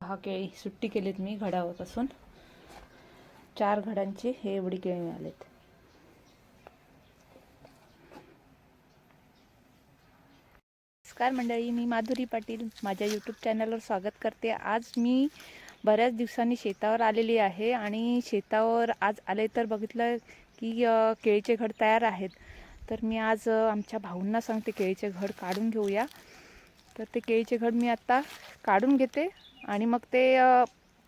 हा केळी सुट्टी केलीत मी घडापासून 4 घडांची हे एवढी केळी मिळालेत. नमस्कार मंडळी, मी माधुरी पाटील माझ्या यूट्यूब चॅनलवर स्वागत करते. आज मी बऱ्याच दिवसांनी शेतावर आलेली आहे आणि शेतावर आज आले तर बघितलं की केळीचे घड तयार आहेत. तर मी आज आमच्या भाऊंना सांगते केळीचे घड काढून घेऊया. तर ते केळीचे घड मी आता काढून घेते आणि मग ते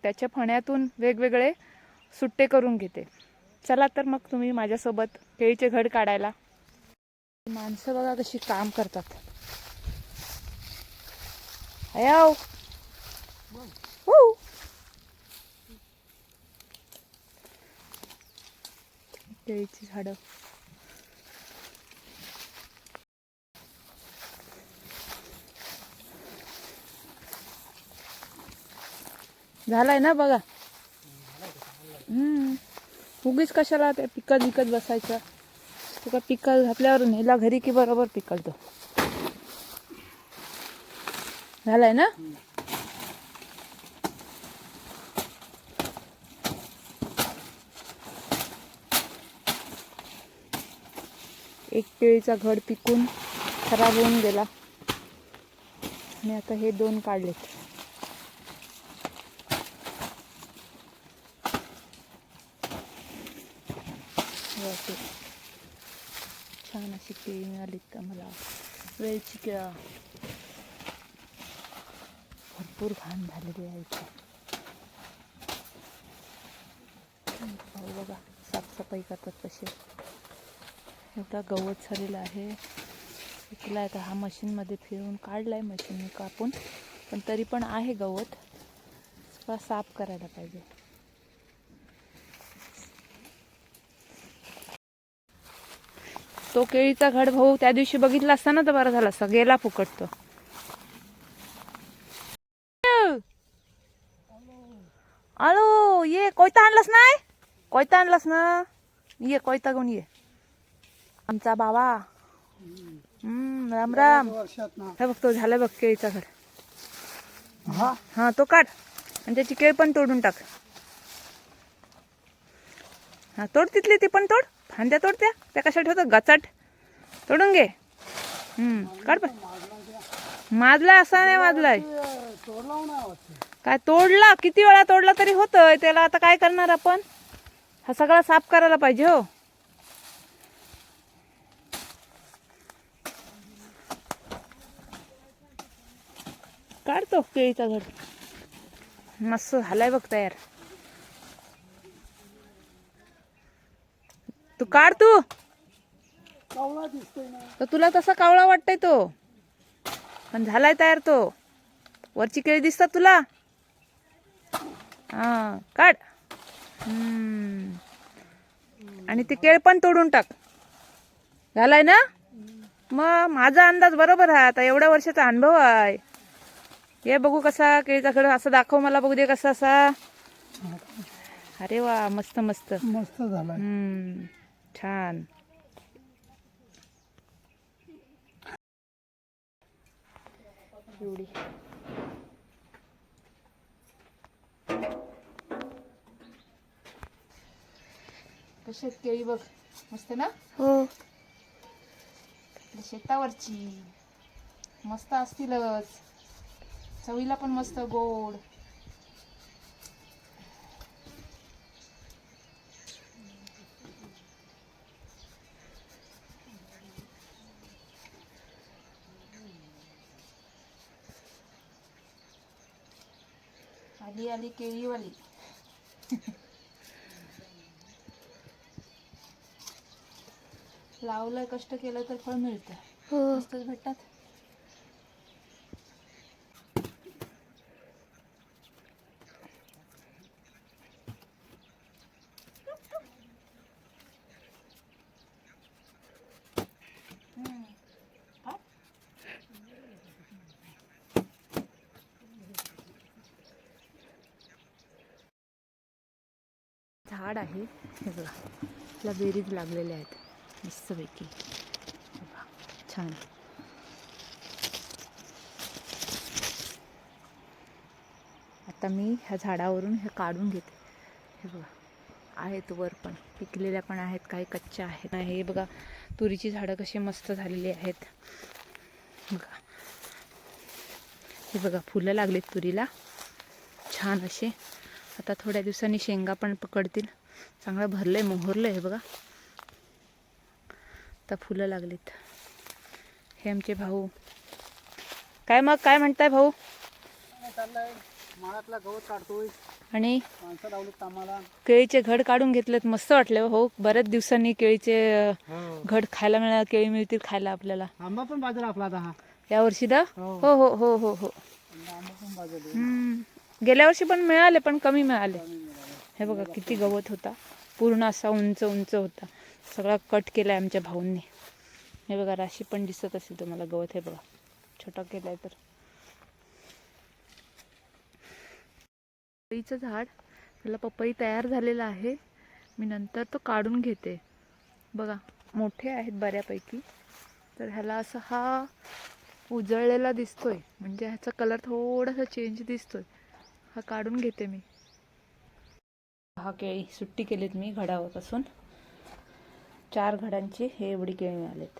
त्याच्या फण्यातून वेगवेगळे सुट्टे करून घेते. चला तर मग तुम्ही माझ्यासोबत केळीचे घड काढायला. माणसं बघा कशी काम करतात. अयाव केळीची झाडं झालाय ना बघा. उगीच कशाला ते पिकत विकत बसायचं. तुका पिकल घातल्यावर नेला घरी की बरोबर पिकलतो. झालाय ना. एक केळीचा घड पिकून खराब होऊन गेला आणि आता हे 2 काढलेत. छान अशी केळी मिळाली तर मला. वेलची केळं भरपूर घाण झालेली आहे इथे. भाऊ बघा साफसफाई करतात कसे. एवढा गवत झालेला आहे. इकला आता हा मशीनमध्ये फिरून काढलाय मशीनने कापून, पण तरी पण आहे गवत. साफ करायला पाहिजे. तो केळीचा घड भाऊ त्या दिवशी बघितला असता ना तर बरा झाला असता. गेला फुकट तो. आलो ये. कोयता आणलास नाही. कोयता आणलास ना. ये कोयता घेऊन ये. आमचा बाबा. राम राम. हे बघ तो झाला बघ केळीचा घड. हा तो काढ आणि त्याची केळ पण तोडून टाक. हा तोड तिथली ती पण तोड. फांद्या तोडत्या त्या कशा ठेवतात गचाट. तोडून घे. काढ पण. माजलाय असा नाही माजलाय. काय तोडला किती वेळा तोडला तरी होतोय त्याला. आता काय करणार आपण. हा सगळा साफ करायला पाहिजे. हो काढतो केळीचा घड. मस्त झालाय बघ तयार. तू काढ तू. तर तुला तसा कावळा वाटतय तो, पण झालाय तयार तो. वरची केळी दिसतात तुला. हा काढ. आणि ते केळ पण तोडून टाक. झालाय ना. मग माझा अंदाज बरोबर आहे. आता एवढ्या वर्षाचा अनुभव आहे. हे बघू कसा केळीचा घड असं दाखव मला बघू दे कसा असा. अरे वा मस्त मस्त मस्त झाला. छान. एवढी कशी केळी बघ मस्त ना. हो शेतावरची मस्त असतीलच. चवीला पण मस्त गोड. आली आली केळीवाली. लावलंय कष्ट केलं तर फळ मिळतं. मस्तच भेटतात. झाड आहे हे बघा. त्याला बेरीज लागलेल्या आहेत मस्तपैकी. छान. आता मी ह्या झाडावरून हे काढून घेते. हे बघा आहेत वर पण पिकलेल्या पण आहेत, काही कच्च्या आहेत. हे बघा तुरीची झाडं कशी मस्त झालेली आहेत बघा. हे बघा फुलं लागलीत तुरीला छान असे. आता थोड्या दिवसांनी शेंगा पण पकडतील. चांगलं भरलंय मोहरलंय हे बघा. आता फुलं लागलीत. हे आमचे भाऊ. काय मग काय म्हणताय भाऊ? माळातला गवत काढतोय आणि माणसं लावलीत कामाला. केळीचे घड काढून घेतलेत. मस्त वाटले हो. बऱ्याच दिवसांनी केळीचे घड खायला मिळणार. केळी मिळतील खायला आपल्याला. आंबा पण बाजार आपला आता हा या वर्षी दा हो हो हो हो हो. आंबा पण बाजार गेल्या वर्षी पण मिळाले पण कमी मिळाले. हे बघा किती गवत होता. पूर्ण असा उंच उंच होता. सगळा कट केलाय आमच्या भाऊंनी. हे बघा राशी पण दिसत असेल तुम्हाला गवत. हे बघा छोटा केलाय तर. पपईचं झाड त्याला पपई तयार झालेला आहे. मी नंतर तो काढून घेते. बघा मोठे आहेत बऱ्यापैकी. तर ह्याला असा हा उजळलेला दिसतोय, म्हणजे ह्याचा कलर थोडासा चेंज दिसतोय. हा काढून घेते मी. हा केळी सुट्टी केलीत मी घडापासून. 4 घडांची हे एवढी केळी मिळालीत.